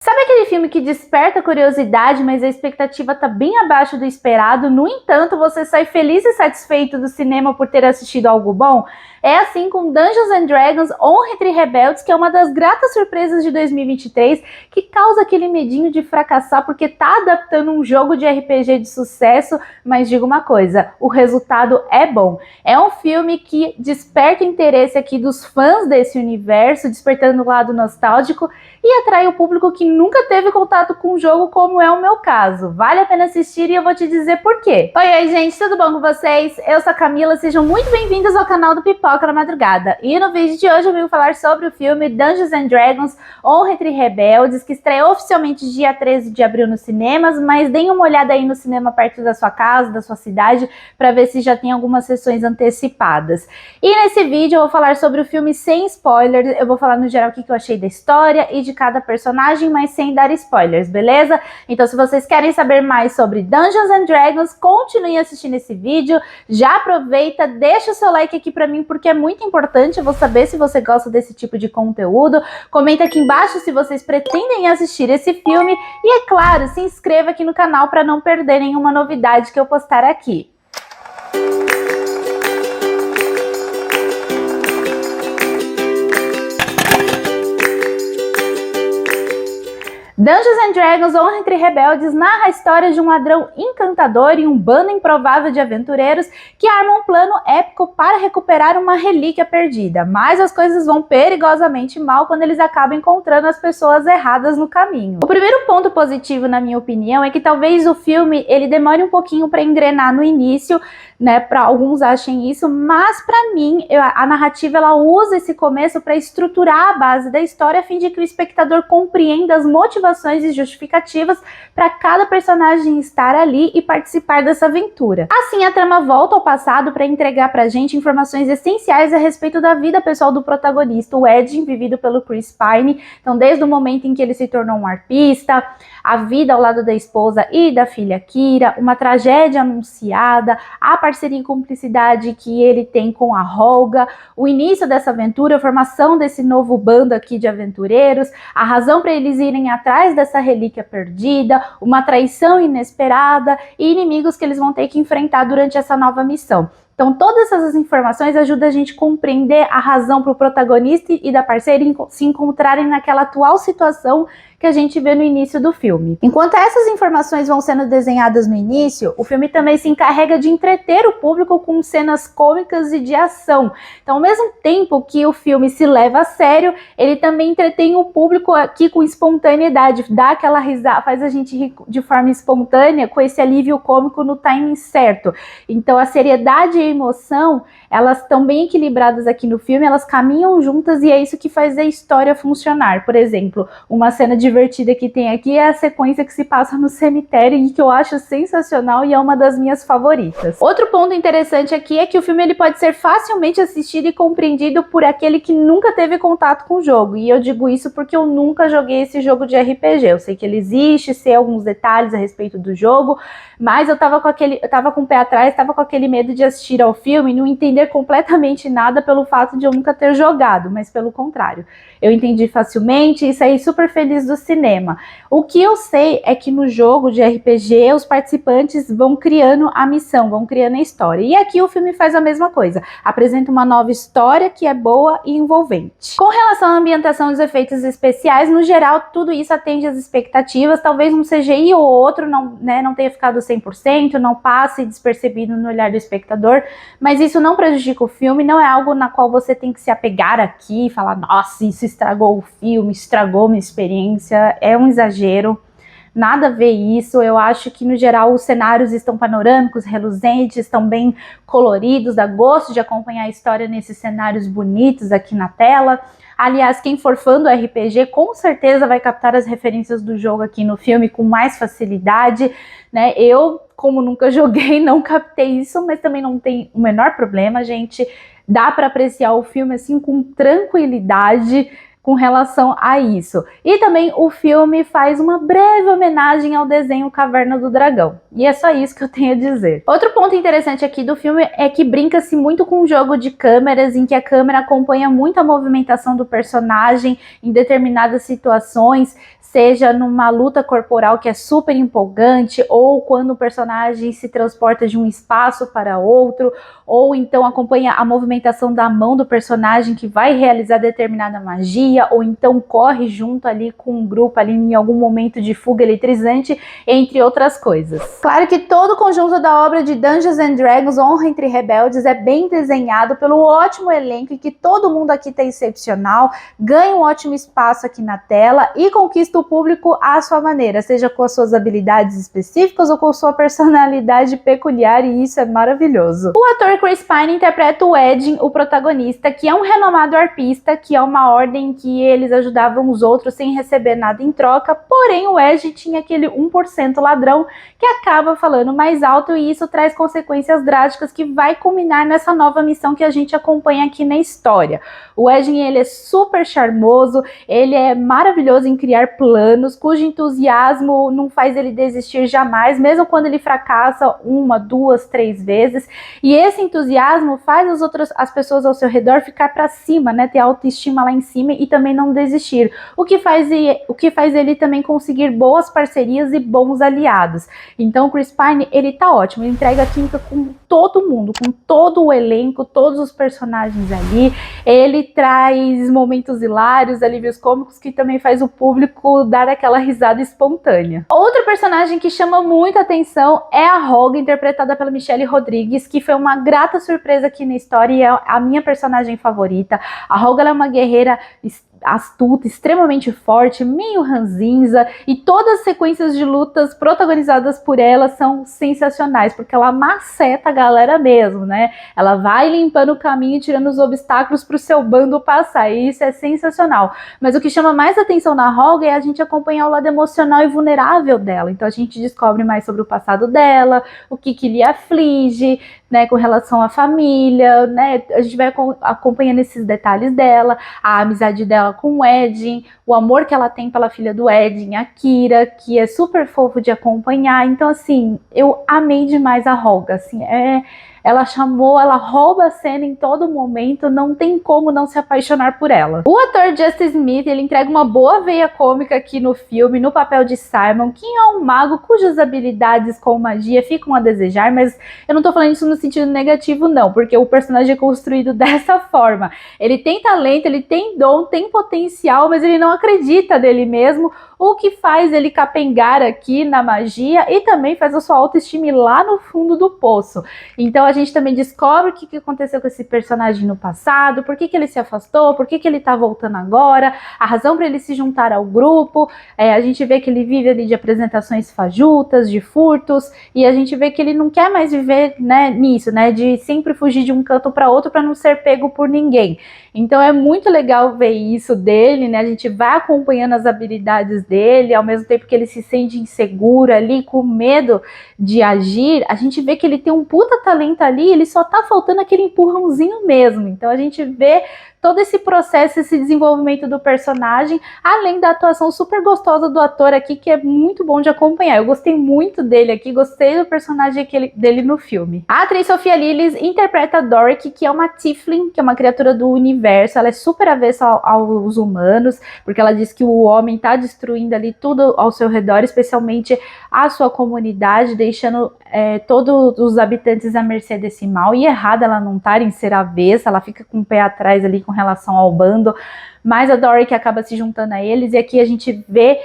Sabe aquele filme que desperta curiosidade, mas a expectativa tá bem abaixo do esperado? No entanto, você sai feliz e satisfeito do cinema por ter assistido algo bom? É assim com Dungeons and Dragons: Honra entre Rebeldes, que é uma das gratas surpresas de 2023, que causa aquele medinho de fracassar porque tá adaptando um jogo de RPG de sucesso, mas digo uma coisa, o resultado é bom. É um filme que desperta interesse aqui dos fãs desse universo, despertando o lado nostálgico, e atrai o público que nunca teve contato com o jogo, como é o meu caso. Vale a pena assistir e eu vou te dizer por quê. Oi, gente, tudo bom com vocês? Eu sou a Camila, sejam muito bem-vindos ao canal do Pipoca na Madrugada. E no vídeo de hoje eu vim falar sobre o filme Dungeons and Dragons: Honra entre Rebeldes, que estreia oficialmente dia 13 de abril nos cinemas, mas deem uma olhada aí no cinema perto da sua casa, da sua cidade, para ver se já tem algumas sessões antecipadas. E nesse vídeo eu vou falar sobre o filme sem spoilers, eu vou falar no geral o que eu achei da história e de cada personagem, mas sem dar spoilers, beleza? Então, se vocês querem saber mais sobre Dungeons and Dragons, continuem assistindo esse vídeo, já aproveita, deixa o seu like aqui pra mim, porque é muito importante, eu vou saber se você gosta desse tipo de conteúdo. Comenta aqui embaixo se vocês pretendem assistir esse filme e, é claro, se inscreva aqui no canal para não perder nenhuma novidade que eu postar aqui. Dungeons and Dragons: Honra entre Rebeldes narra a história de um ladrão encantador e um bando improvável de aventureiros que armam um plano épico para recuperar uma relíquia perdida, mas as coisas vão perigosamente mal quando eles acabam encontrando as pessoas erradas no caminho. O primeiro ponto positivo, na minha opinião, é que talvez o filme ele demore um pouquinho para engrenar no início, né? Para alguns achem isso, mas para mim a narrativa ela usa esse começo para estruturar a base da história a fim de que o espectador compreenda as motivações e justificativas para cada personagem estar ali e participar dessa aventura. Assim, a trama volta ao passado para entregar pra gente informações essenciais a respeito da vida pessoal do protagonista, o Ed, vivido pelo Chris Pine. Então, desde o momento em que ele se tornou um arpista, a vida ao lado da esposa e da filha Kira, uma tragédia anunciada, a parceria e cumplicidade que ele tem com a Holga, o início dessa aventura, a formação desse novo bando aqui de aventureiros, a razão para eles irem atrás dessa relíquia perdida, uma traição inesperada e inimigos que eles vão ter que enfrentar durante essa nova missão. Então, todas essas informações ajudam a gente a compreender a razão para o protagonista e da parceira se encontrarem naquela atual situação que a gente vê no início do filme. Enquanto essas informações vão sendo desenhadas no início, o filme também se encarrega de entreter o público com cenas cômicas e de ação. Então, ao mesmo tempo que o filme se leva a sério, ele também entretém o público aqui com espontaneidade, dá aquela risada, faz a gente rir de forma espontânea, com esse alívio cômico no timing certo. Então, a seriedade e a emoção, elas estão bem equilibradas aqui no filme, elas caminham juntas e é isso que faz a história funcionar. Por exemplo, uma cena divertida que tem aqui é a sequência que se passa no cemitério e que eu acho sensacional e é uma das minhas favoritas. Outro ponto interessante aqui é que o filme ele pode ser facilmente assistido e compreendido por aquele que nunca teve contato com o jogo, e eu digo isso porque eu nunca joguei esse jogo de RPG. Eu sei que ele existe, sei alguns detalhes a respeito do jogo, mas eu tava com o pé atrás, tava com aquele medo de assistir ao filme e não entender completamente nada pelo fato de eu nunca ter jogado, mas pelo contrário, eu entendi facilmente e saí super feliz do cinema. O que eu sei é que no jogo de RPG os participantes vão criando a missão, vão criando a história, e aqui o filme faz a mesma coisa, apresenta uma nova história que é boa e envolvente. Com relação à ambientação e os efeitos especiais, no geral tudo isso atende às expectativas, talvez um CGI ou outro não tenha ficado 100%, não passe despercebido no olhar do espectador, mas isso não prejudica o filme, não é algo na qual você tem que se apegar aqui e falar, nossa, isso estragou o filme, estragou minha experiência, é um exagero, nada a ver isso. Eu acho que no geral os cenários estão panorâmicos, reluzentes, estão bem coloridos, dá gosto de acompanhar a história nesses cenários bonitos aqui na tela. Aliás, quem for fã do RPG com certeza vai captar as referências do jogo aqui no filme com mais facilidade, né? Eu, como nunca joguei, não captei isso, mas também não tem o menor problema, gente. Dá para apreciar o filme assim com tranquilidade, com relação a isso. E também o filme faz uma breve homenagem ao desenho Caverna do Dragão. E é só isso que eu tenho a dizer. Outro ponto interessante aqui do filme é que brinca-se muito com o jogo de câmeras, em que a câmera acompanha muito a movimentação do personagem em determinadas situações, seja numa luta corporal que é super empolgante, ou quando o personagem se transporta de um espaço para outro, ou então acompanha a movimentação da mão do personagem que vai realizar determinada magia, ou então corre junto ali com um grupo ali em algum momento de fuga eletrizante, entre outras coisas. Claro que todo o conjunto da obra de Dungeons and Dragons Honra entre Rebeldes é bem desenhado pelo ótimo elenco, e que todo mundo aqui tá excepcional, ganha um ótimo espaço aqui na tela e conquista o público à sua maneira, seja com as suas habilidades específicas ou com sua personalidade peculiar, e isso é maravilhoso. O ator Chris Pine interpreta o Edin, o protagonista, que é um renomado arpista, que é uma ordem que eles ajudavam os outros sem receber nada em troca, porém o Edin tinha aquele 1% ladrão que acaba falando mais alto, e isso traz consequências drásticas que vai culminar nessa nova missão que a gente acompanha aqui na história. O Edin, ele é super charmoso, ele é maravilhoso em criar planos, cujo entusiasmo não faz ele desistir jamais, mesmo quando ele fracassa 1, 2, 3 vezes, e esse entusiasmo faz as pessoas ao seu redor ficar para cima, né, ter autoestima lá em cima e também não desistir, o que faz ele também conseguir boas parcerias e bons aliados. Então o Chris Pine, ele tá ótimo, ele entrega química com todo mundo, com todo o elenco, todos os personagens ali, ele traz momentos hilários, alívios cômicos, que também faz o público dar aquela risada espontânea. Outro personagem que chama muita atenção é a Roga, interpretada pela Michelle Rodrigues, que foi uma grata surpresa aqui na história e é a minha personagem favorita. A Roga, ela é uma guerreira astuta, extremamente forte, meio ranzinza, e todas as sequências de lutas protagonizadas por ela são sensacionais, porque ela maceta a galera mesmo, né? Ela vai limpando o caminho e tirando os obstáculos para o seu bando passar, e isso é sensacional. Mas o que chama mais atenção na Roga é a gente acompanhar o lado emocional e vulnerável dela. Então a gente descobre mais sobre o passado dela, o que lhe aflige, né, com relação à família, né? A gente vai acompanhando esses detalhes dela, a amizade dela com o Edin, o amor que ela tem pela filha do Edin, a Kira, que é super fofo de acompanhar. Então, assim, eu amei demais a Roga, assim, ela rouba a cena em todo momento, não tem como não se apaixonar por ela. O ator Justin Smith, ele entrega uma boa veia cômica aqui no filme, no papel de Simon, que é um mago cujas habilidades com magia ficam a desejar, mas eu não tô falando isso no sentido negativo não, porque o personagem é construído dessa forma. Ele tem talento, ele tem dom, tem potencial, mas ele não acredita nele mesmo, o que faz ele capengar aqui na magia e também faz a sua autoestima ir lá no fundo do poço. Então a gente também descobre o que aconteceu com esse personagem no passado, por que ele se afastou, por que ele tá voltando agora, a razão para ele se juntar ao grupo. A gente vê que ele vive ali de apresentações fajutas, de furtos, e a gente vê que ele não quer mais viver, né, nisso, né, de sempre fugir de um canto para outro para não ser pego por ninguém. Então é muito legal ver isso dele, né? A gente vai acompanhando as habilidades dele, ao mesmo tempo que ele se sente inseguro ali, com medo de agir, a gente vê que ele tem um puta talento ali, ele só tá faltando aquele empurrãozinho mesmo. Então a gente vê todo esse processo, esse desenvolvimento do personagem, além da atuação super gostosa do ator aqui, que é muito bom de acompanhar. Eu gostei muito dele aqui, gostei do personagem dele no filme. A atriz Sophia Lillis interpreta a Doric, que é uma Tiefling, que é uma criatura do universo. Ela é super avessa aos humanos, porque ela diz que o homem tá destruindo ali tudo ao seu redor, especialmente a sua comunidade, deixando todos os habitantes à mercê desse mal. E errada ela não tá em ser avessa, ela fica com o pé atrás ali com relação ao bando, mas a Doric acaba se juntando a eles, e aqui a gente vê,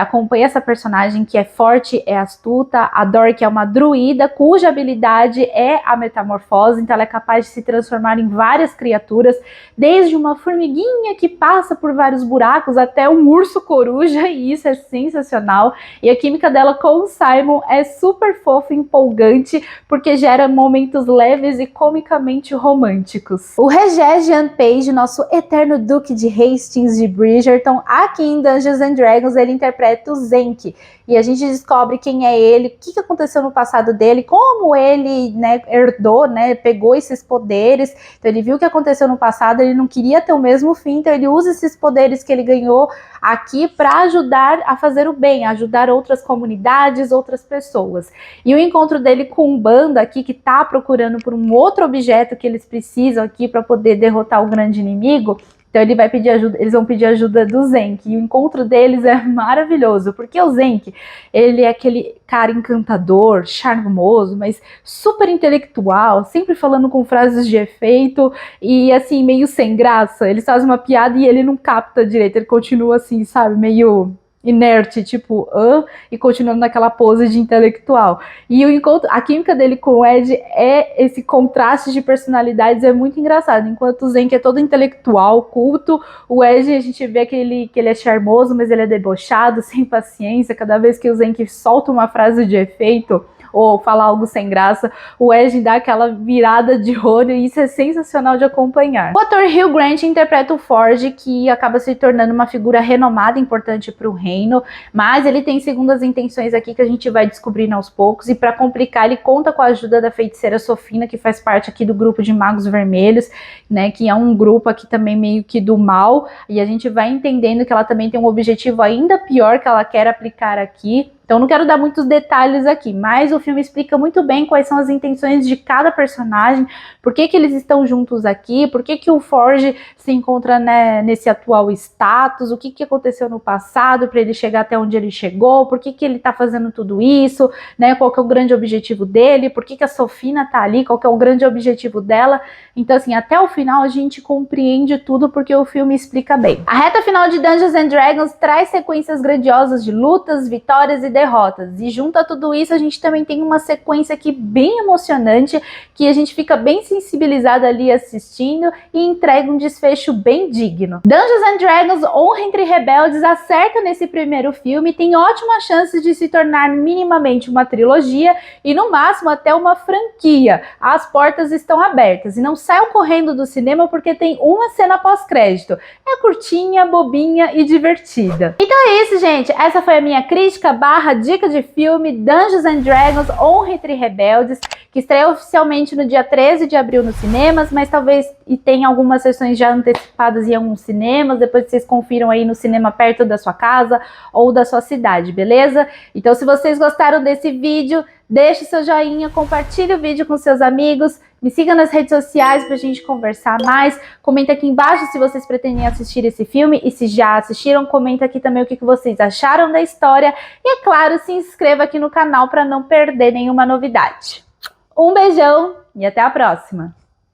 acompanha essa personagem que é forte, é astuta. A Doric é uma druida cuja habilidade é a metamorfose, então ela é capaz de se transformar em várias criaturas, desde uma formiguinha que passa por vários buracos até um urso coruja, e isso é sensacional. E a química dela com o Simon é super fofa e empolgante, porque gera momentos leves e comicamente românticos. O Regé Jean Page, nosso eterno Duque de Hastings de Bridgerton, aqui em Dungeons and Dragons, ele interpreta interpreta o Zenk. E a gente descobre quem é ele, o que aconteceu no passado dele, como ele, né, herdou, né, pegou esses poderes. Então ele viu o que aconteceu no passado, ele não queria ter o mesmo fim, então ele usa esses poderes que ele ganhou aqui para ajudar a fazer o bem, ajudar outras comunidades, outras pessoas. E o encontro dele com um bando aqui que tá procurando por um outro objeto que eles precisam aqui para poder derrotar o grande inimigo. Então ele vai pedir ajuda, eles vão pedir ajuda do Zenk. E o encontro deles é maravilhoso, porque o Zenk, ele é aquele cara encantador, charmoso, mas super intelectual, sempre falando com frases de efeito e assim, meio sem graça. Ele faz uma piada e ele não capta direito, ele continua assim, sabe, meio inerte, tipo, e continuando naquela pose de intelectual. E o encontro, a química dele com o Ed é esse contraste de personalidades, é muito engraçado. Enquanto o Zenk é todo intelectual, culto, o Ed a gente vê que ele é charmoso, mas ele é debochado, sem paciência. Cada vez que o Zenk solta uma frase de efeito ou falar algo sem graça, o Ed dá aquela virada de olho e isso é sensacional de acompanhar. O ator Hugh Grant interpreta o Forge, que acaba se tornando uma figura renomada e importante para o reino, mas ele tem segundas intenções aqui que a gente vai descobrindo aos poucos, e para complicar ele conta com a ajuda da feiticeira Sofina, que faz parte aqui do grupo de Magos Vermelhos, né, que é um grupo aqui também meio que do mal, e a gente vai entendendo que ela também tem um objetivo ainda pior que ela quer aplicar aqui. Então não quero dar muitos detalhes aqui, mas o filme explica muito bem quais são as intenções de cada personagem, por que eles estão juntos aqui, por que o Forge se encontra, né, nesse atual status, o que aconteceu no passado para ele chegar até onde ele chegou, por que ele está fazendo tudo isso, né, qual que é o grande objetivo dele, por que a Sofina está ali, qual que é o grande objetivo dela. Então assim, até o final a gente compreende tudo porque o filme explica bem. A reta final de Dungeons and Dragons traz sequências grandiosas de lutas, vitórias e derrotas, e junto a tudo isso a gente também tem uma sequência aqui bem emocionante, que a gente fica bem sensibilizado ali assistindo e entrega um desfecho bem digno. Dungeons and Dragons Honra entre Rebeldes acerta nesse primeiro filme, tem ótimas chances de se tornar minimamente uma trilogia e no máximo até uma franquia. As portas estão abertas e não saiam correndo do cinema porque tem uma cena pós-crédito. É curtinha, bobinha e divertida. Então é isso, gente. Essa foi a minha crítica / dica de filme Dungeons and Dragons Honra entre Rebeldes, que estreia oficialmente no dia 13 de abril nos cinemas, mas talvez tenha algumas sessões já antecipadas em alguns cinemas, depois vocês confiram aí no cinema perto da sua casa ou da sua cidade, beleza? Então se vocês gostaram desse vídeo, deixe seu joinha, compartilhe o vídeo com seus amigos, me siga nas redes sociais pra gente conversar mais, comenta aqui embaixo se vocês pretendem assistir esse filme e se já assistiram, comenta aqui também o que vocês acharam da história e, é claro, se inscreva aqui no canal para não perder nenhuma novidade. Um beijão e até a próxima!